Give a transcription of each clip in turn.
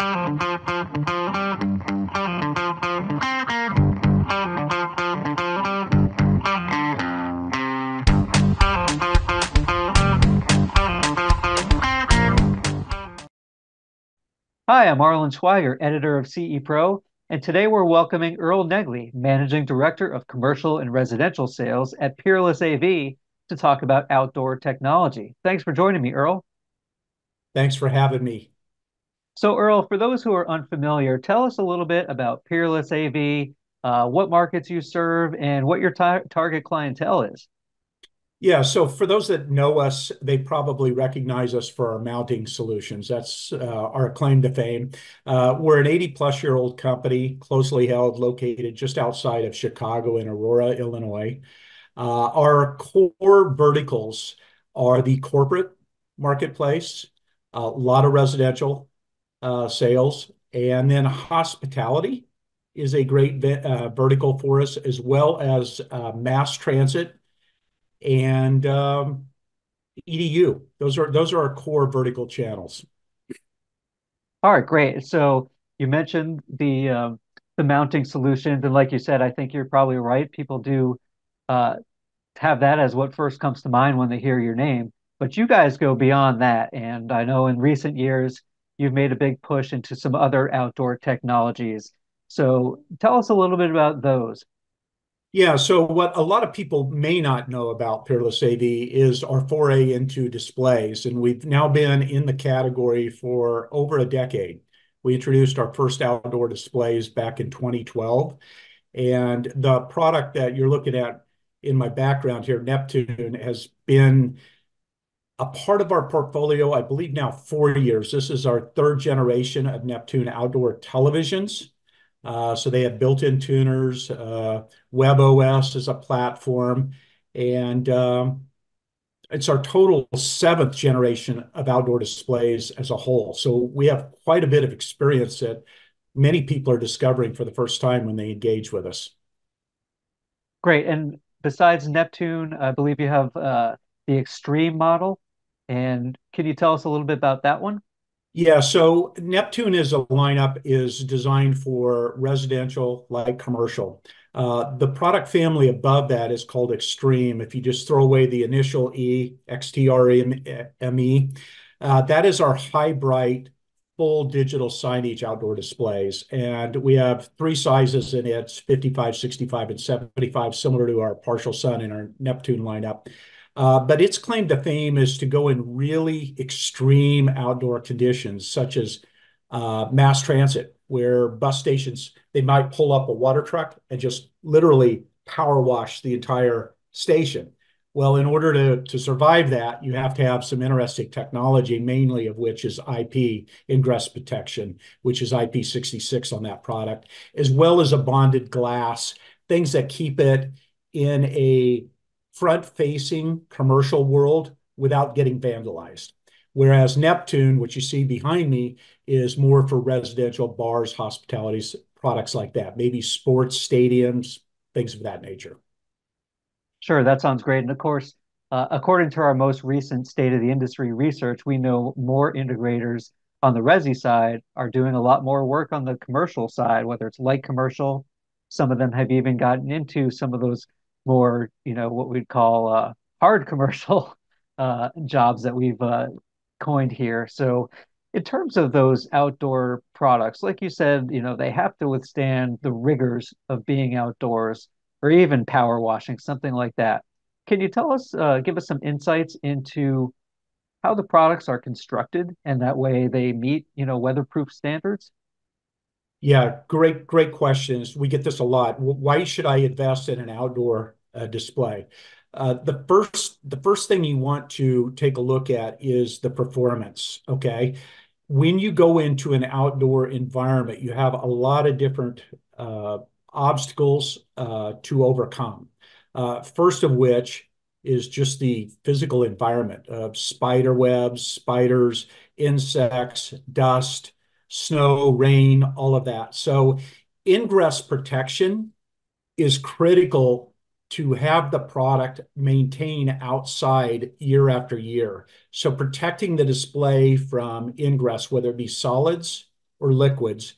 Hi, I'm Arlen Schweiger, editor of CE Pro, and today we're welcoming Earl Naegle, Managing Director of Commercial and Residential Sales at Peerless-AV, to talk about outdoor technology. Thanks for joining me, Earl. Thanks for having me. So, Earl, for those who are unfamiliar, tell us a little bit about Peerless-AV, what markets you serve, and what your target clientele is. Yeah, so for those that know us, they probably recognize us for our mounting solutions. That's our claim to fame. We're an 80-plus-year-old company, closely held, located just outside of Chicago in Aurora, Illinois. Our core verticals are the corporate marketplace, a lot of residential sales, and then hospitality is a great vertical for us, as well as mass transit and EDU. Those are our core vertical channels. All right, great. So you mentioned the mounting solutions, and like you said, I think you're probably right. People do uh, have that as what first comes to mind when they hear your name. But you guys go beyond that. And I know in recent years, you've made a big push into some other outdoor technologies. So tell us a little bit about those. Yeah, so what a lot of people may not know about Peerless AV is our foray into displays, and we've now been in the category for over a decade. We introduced our first outdoor displays back in 2012, and the product that you're looking at in my background here, Neptune, has been a part of our portfolio, I believe now 4 years. This is our third generation of Neptune outdoor televisions. So they have built-in tuners, WebOS is a platform, and it's our total seventh generation of outdoor displays as a whole. So we have quite a bit of experience that many people are discovering for the first time when they engage with us. Great. And besides Neptune, I believe you have the Extreme model. And can you tell us a little bit about that one? Yeah, so Neptune is a lineup is designed for residential, like commercial. The product family above that is called Extreme. If you just throw away the initial E, XTRME, that is our high bright, full digital signage outdoor displays. And we have three sizes in it, 55, 65, and 75, similar to our partial sun in our Neptune lineup. But its claim to fame is to go in really extreme outdoor conditions, such as mass transit, where bus stations, they might pull up a water truck and just literally power wash the entire station. Well, in order to survive that, you have to have some interesting technology, mainly of which is IP, ingress protection, which is IP66 on that product, as well as a bonded glass, things that keep it in a front-facing commercial world without getting vandalized. Whereas Neptune, which you see behind me, is more for residential bars, hospitalities, products like that, maybe sports stadiums, things of that nature. Sure, that sounds great. And of course, according to our most recent state of the industry research, we know more integrators on the resi side are doing a lot more work on the commercial side, whether it's light commercial. Some of them have even gotten into some of those more, what we'd call hard commercial jobs that we've coined here. So, in terms of those outdoor products, like you said, they have to withstand the rigors of being outdoors or even power washing, something like that. Can you give us some insights into how the products are constructed and that way they meet, weatherproof standards? Yeah, great questions. We get this a lot. Why should I invest in an outdoor display? The first thing you want to take a look at is the performance. Okay, when you go into an outdoor environment, you have a lot of different obstacles to overcome. First of which is just the physical environment of spider webs, spiders, insects, dust, snow, rain, all of that. So ingress protection is critical to have the product maintain outside year after year. So protecting the display from ingress, whether it be solids or liquids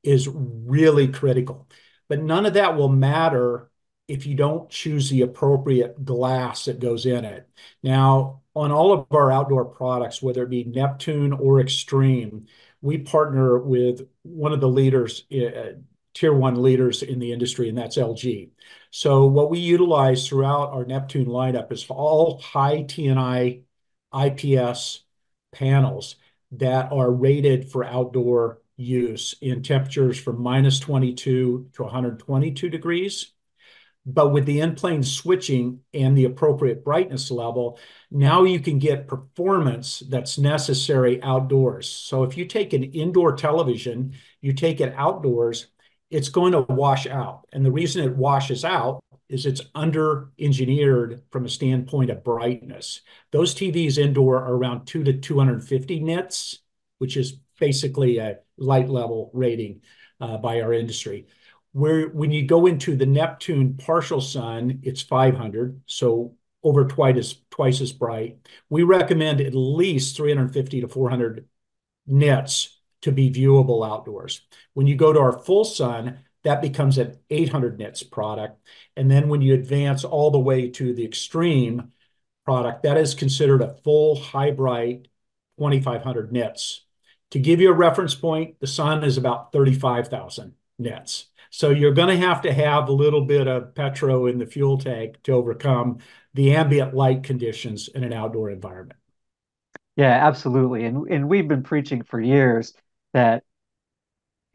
is really critical. But none of that will matter if you don't choose the appropriate glass that goes in it. Now, on all of our outdoor products, whether it be Neptune or Extreme, we partner with one of the leaders, tier one leaders in the industry, and that's LG. So what we utilize throughout our Neptune lineup is all high TNI IPS panels that are rated for outdoor use in temperatures from minus 22 to 122 degrees. But with the in-plane switching and the appropriate brightness level, now you can get performance that's necessary outdoors. So if you take an indoor television, you take it outdoors, it's going to wash out. And the reason it washes out is it's under-engineered from a standpoint of brightness. Those TVs indoor are around 2 to 250 nits, which is basically a light level rating by our industry. Where when you go into the Neptune partial sun, it's 500, so over twice as bright. We recommend at least 350 to 400 nits to be viewable outdoors. When you go to our full sun, that becomes an 800 nits product. And then when you advance all the way to the Extreme product, that is considered a full high bright 2500 nits. To give you a reference point, the sun is about 35,000 nits. So you're going to have a little bit of petro in the fuel tank to overcome the ambient light conditions in an outdoor environment. Yeah, absolutely. And we've been preaching for years that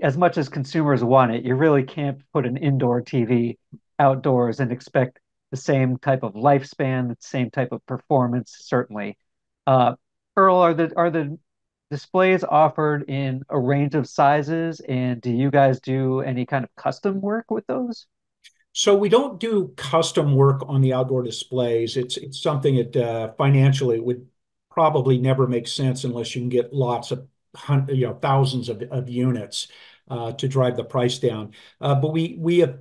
as much as consumers want it, you really can't put an indoor TV outdoors and expect the same type of lifespan, the same type of performance, certainly. Uh, Earl, are the displays offered in a range of sizes, and do you guys do any kind of custom work with those? So we don't do custom work on the outdoor displays. It's something that financially would probably never make sense unless you can get lots of thousands of units to drive the price down. But we have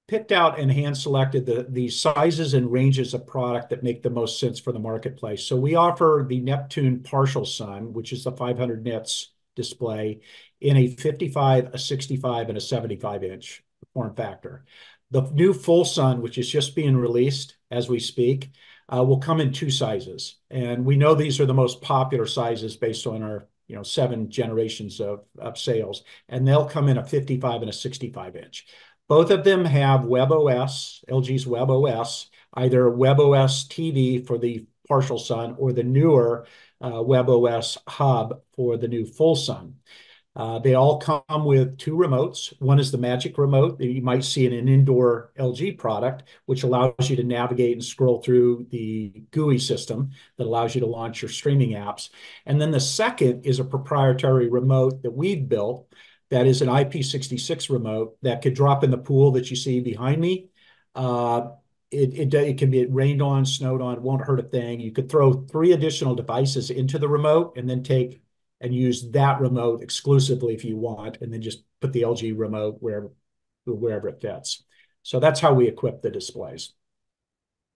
picked out and hand selected the sizes and ranges of product that make the most sense for the marketplace. So we offer the Neptune Partial Sun, which is the 500 nits display, in a 55, a 65, and a 75 inch form factor. The new Full Sun, which is just being released as we speak, will come in two sizes. And we know these are the most popular sizes based on our 7 generations of sales. And they'll come in a 55 and a 65 inch. Both of them have WebOS, LG's WebOS, either WebOS TV for the Partial Sun or the newer WebOS Hub for the new Full Sun. They all come with two remotes. One is the Magic Remote that you might see in an indoor LG product, which allows you to navigate and scroll through the GUI system that allows you to launch your streaming apps. And then the second is a proprietary remote that we've built that is an IP66 remote that could drop in the pool that you see behind me. It can be rained on, snowed on, it won't hurt a thing. You could throw 3 additional devices into the remote and then take and use that remote exclusively if you want, and then just put the LG remote wherever it fits. So that's how we equip the displays.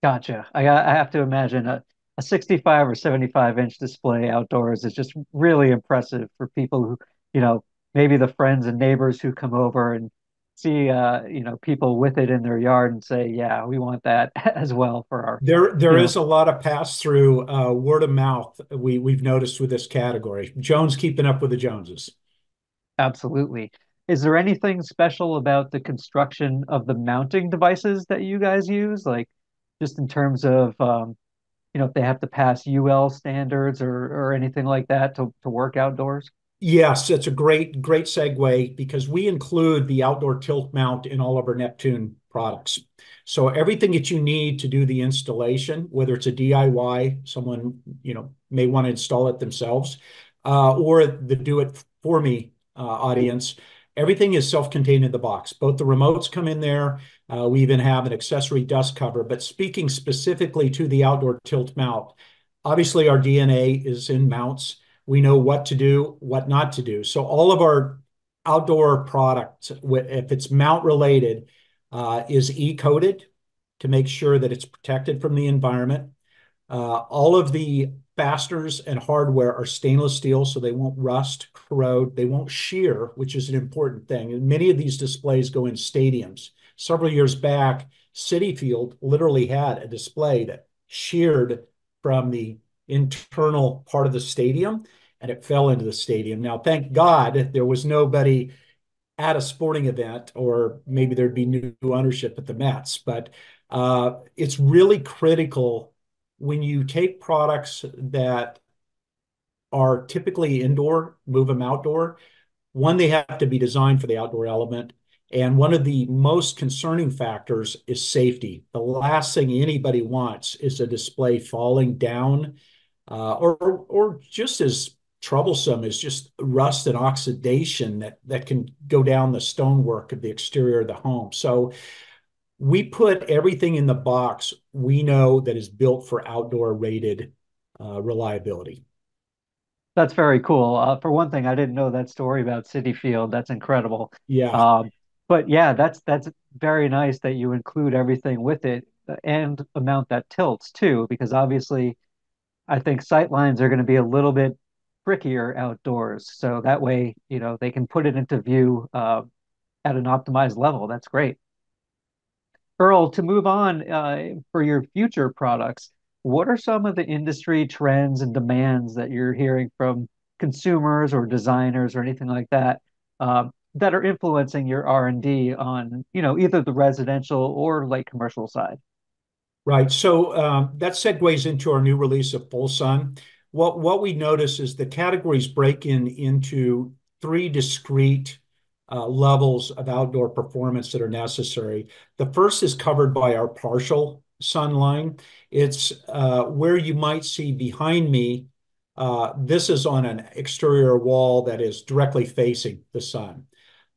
Gotcha. I have to imagine a 65 or 75-inch display outdoors is just really impressive for people who, maybe the friends and neighbors who come over and see, people with it in their yard and say, yeah, we want that as well for our, There you know, is a lot of pass through word of mouth we've noticed with this category. Jones keeping up with the Joneses. absolutely. Is there anything special about the construction of the mounting devices that you guys use? Like just in terms of, if they have to pass UL standards or anything like that to work outdoors? Yes, it's a great segue because we include the outdoor tilt mount in all of our Neptune products. So everything that you need to do the installation, whether it's a DIY, someone may want to install it themselves, or the do it for me audience, everything is self-contained in the box. Both the remotes come in there. We even have an accessory dust cover. But speaking specifically to the outdoor tilt mount, obviously our DNA is in mounts. We know what to do, what not to do. So all of our outdoor products, if it's mount related, is E-coated to make sure that it's protected from the environment. All of the fasteners and hardware are stainless steel, so they won't rust, corrode, they won't shear, which is an important thing. And many of these displays go in stadiums. Several years back, Citi Field literally had a display that sheared from the internal part of the stadium and it fell into the stadium. Now, thank God there was nobody at a sporting event, or maybe there'd be new ownership at the Mets. But it's really critical when you take products that are typically indoor, move them outdoor. One, they have to be designed for the outdoor element. And one of the most concerning factors is safety. The last thing anybody wants is a display falling down, or just as troublesome as just rust and oxidation that can go down the stonework of the exterior of the home. So we put everything in the box we know that is built for outdoor rated reliability. That's very cool. For one thing, I didn't know that story about City Field. That's incredible. Yeah. Um, but yeah, that's very nice that you include everything with it and a mount that tilts too, because obviously I think sight lines are going to be a little bit trickier outdoors. So that way, they can put it into view at an optimized level. That's great. Earl, to move on for your future products, what are some of the industry trends and demands that you're hearing from consumers or designers or anything like that that are influencing your R&D on, either the residential or light commercial side? Right. So that segues into our new release of Full Sun. What we notice is the categories break into three discrete levels of outdoor performance that are necessary. The first is covered by our partial sun line. It's where you might see behind me. This is on an exterior wall that is directly facing the sun.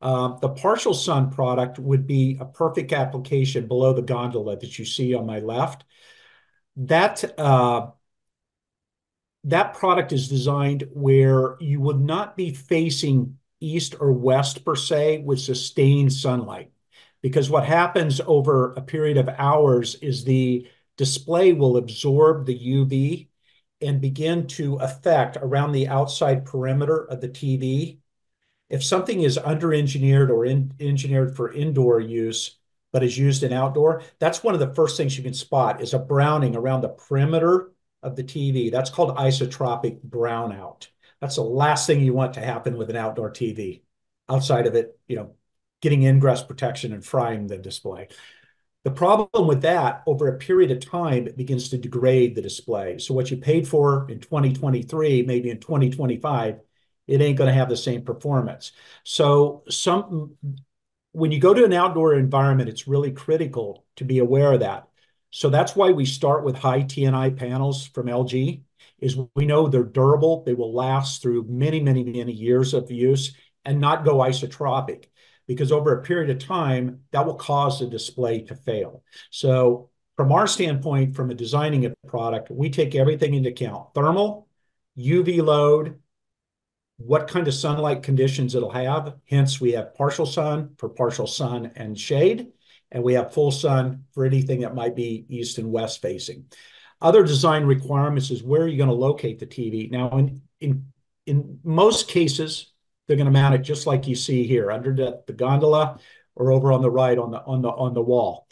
The partial sun product would be a perfect application below the gondola that you see on my left. That that product is designed where you would not be facing east or west per se with sustained sunlight. Because what happens over a period of hours is the display will absorb the UV and begin to affect around the outside perimeter of the TV. If something is under-engineered or engineered for indoor use, but is used in outdoor, that's one of the first things you can spot is a browning around the perimeter of the TV. That's called isotropic brownout. That's the last thing you want to happen with an outdoor TV, outside of it, getting ingress protection and frying the display. The problem with that, over a period of time, it begins to degrade the display. So what you paid for in 2023, maybe in 2025, it ain't going to have the same performance. So when you go to an outdoor environment, it's really critical to be aware of that. So that's why we start with high TNI panels from LG, is we know they're durable. They will last through many, many, many years of use and not go isotropic, because over a period of time, that will cause the display to fail. So from our standpoint, from a designing a product, we take everything into account: thermal, UV load, what kind of sunlight conditions it'll have. Hence, we have partial sun for partial sun and shade, and we have full sun for anything that might be east and west facing. Other design requirements is where you're going to locate the TV. Now, in most cases, they're going to mount it just like you see here, under the gondola or over on the right on the wall.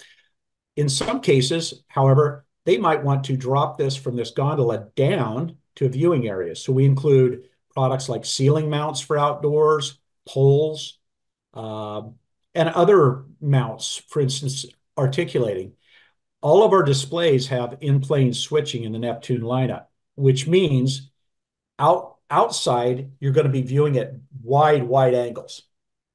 In some cases, however, they might want to drop this from this gondola down to a viewing area. So we include products like ceiling mounts for outdoors, poles, and other mounts, for instance, articulating. All of our displays have in-plane switching in the Neptune lineup, which means outside, you're going to be viewing at wide angles.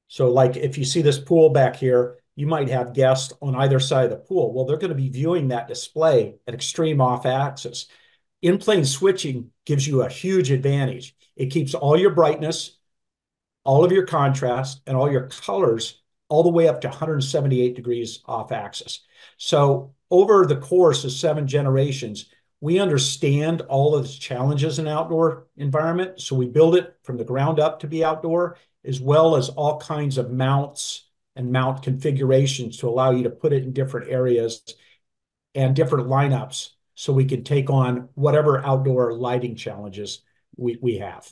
So like if you see this pool back here, you might have guests on either side of the pool. Well, they're going to be viewing that display at extreme off axis. In-plane switching gives you a huge advantage. It keeps all your brightness, all of your contrast, and all your colors all the way up to 178 degrees off axis. So over the course of 7 generations, we understand all of the challenges in outdoor environment. So we build it from the ground up to be outdoor, as well as all kinds of mounts and mount configurations to allow you to put it in different areas and different lineups so we can take on whatever outdoor lighting challenges we have.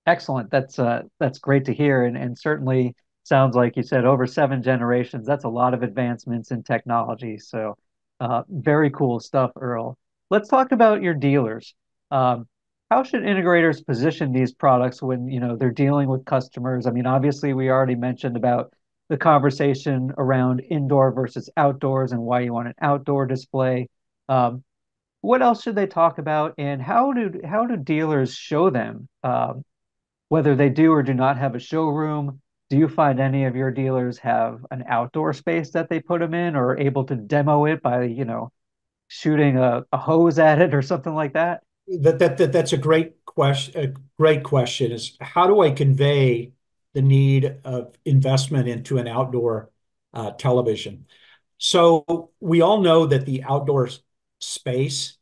Excellent. That's great to hear, and certainly sounds like you said over 7 generations. That's a lot of advancements in technology. So, very cool stuff, Earl. Let's talk about your dealers. Um, how should integrators position these products when, they're dealing with customers? I mean, obviously, we already mentioned about the conversation around indoor versus outdoors and why you want an outdoor display. Um, what else should they talk about, and how do dealers show them? Whether they do or do not have a showroom, do you find any of your dealers have an outdoor space that they put them in or are able to demo it by, shooting a hose at it or something like that? That's a great question. A great question is how do I convey the need of investment into an outdoor television? So we all know that the outdoor space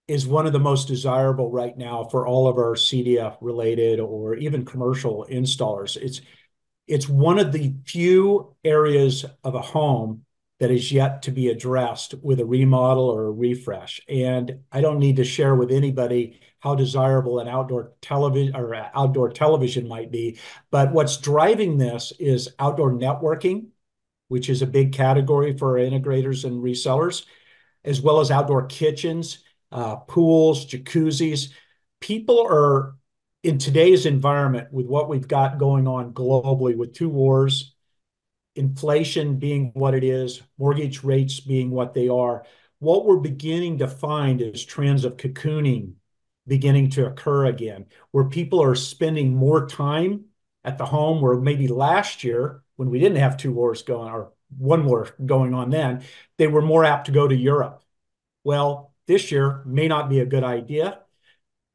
is one of the most desirable right now for all of our CDF related or even commercial installers. It's one of the few areas of a home that is yet to be addressed with a remodel or a refresh. And I don't need to share with anybody how desirable an outdoor television might be. But what's driving this is outdoor networking, which is a big category for our integrators and resellers, as well as outdoor kitchens, pools, jacuzzis. People are in today's environment with what we've got going on globally with two wars, inflation being what it is, mortgage rates being what they are. What we're beginning to find is trends of cocooning beginning to occur again, where people are spending more time at the home, where maybe last year, when we didn't have two wars going, or one war going on then, they were more apt to go to Europe. Well, this year may not be a good idea.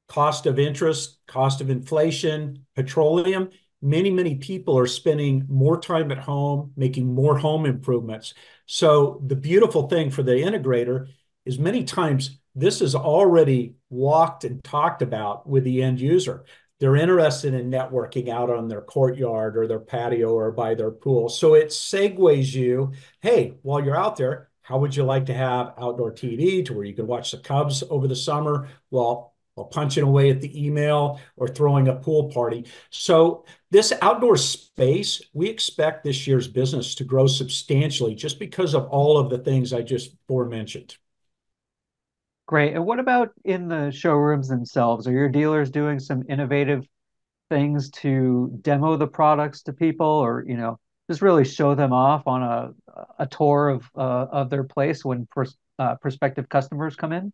Cost of interest, cost of inflation, petroleum. Many people are spending more time at home, making more home improvements. So the beautiful thing for the integrator is many times this is already walked and talked about with the end user. They're interested in networking out on their courtyard or their patio or by their pool. So it segues you, hey, while you're out there, how would you like to have outdoor TV to where you can watch the Cubs over the summer while punching away at the email or throwing a pool party? So this outdoor space, we expect this year's business to grow substantially just because of all of the things I just forementioned. Great. And what about in the showrooms themselves? Are your dealers doing some innovative things to demo the products to people or, just really show them off on a tour of their place when prospective customers come in?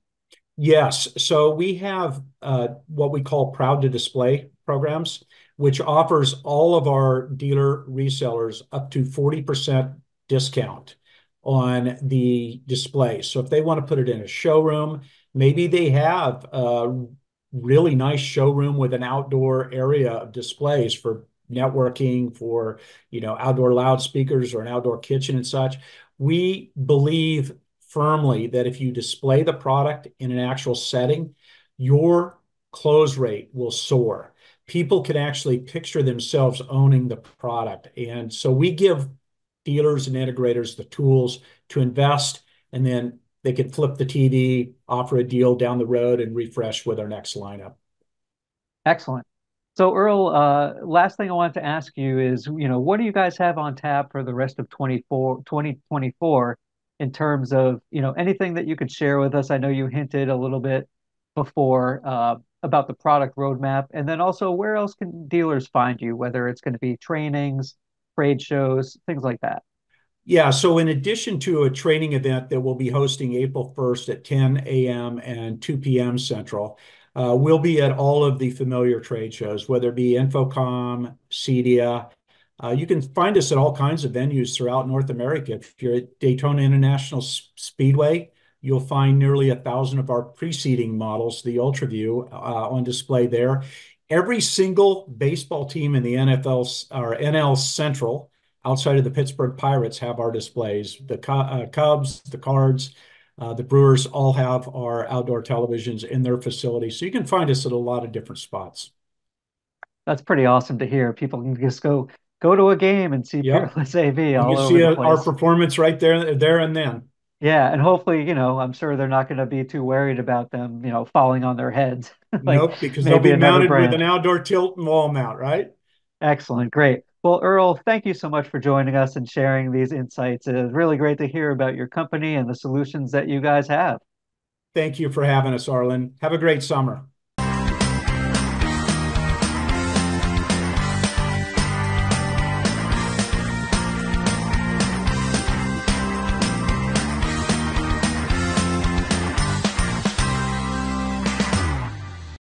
Yes. So we have what we call Proud to Display programs, which offers all of our dealer resellers up to 40% discount on the display. So if they want to put it in a showroom, maybe they have a really nice showroom with an outdoor area of displays for networking, for outdoor loudspeakers or an outdoor kitchen and such. We believe firmly that if you display the product in an actual setting, your close rate will soar. People can actually picture themselves owning the product. And so we give dealers and integrators the tools to invest, and then they can flip the TV, offer a deal down the road, and refresh with our next lineup. Excellent. So Earl, last thing I wanted to ask you is, what do you guys have on tap for the rest of 2024 in terms of, anything that you could share with us? I know you hinted a little bit before about the product roadmap, and then also where else can dealers find you, whether it's going to be trainings, trade shows, things like that. Yeah, so in addition to a training event that we'll be hosting April 1st at 10 a.m. and 2 p.m. Central, we'll be at all of the familiar trade shows, whether it be Infocom, CEDIA. You can find us at all kinds of venues throughout North America. If you're at Daytona International Speedway, you'll find nearly 1,000 of our preceding models, the UltraView, on display there. Every single baseball team in the NFL or NL Central outside of the Pittsburgh Pirates have our displays. The Cubs, the Cards, the Brewers all have our outdoor televisions in their facilities. So you can find us at a lot of different spots. That's pretty awesome to hear. People can just go to a game and see Yep. Peerless AV You all can over see the our place. performance right there and then. Yeah, and hopefully, I'm sure they're not going to be too worried about them, falling on their heads, like Nope, because they'll maybe be another mounted with an brand. outdoor tilt and wall mount, right? Excellent, great. Well, Earl, thank you so much for joining us and sharing these insights. It is really great to hear about your company and the solutions that you guys have. Thank you for having us, Arlen. Have a great summer.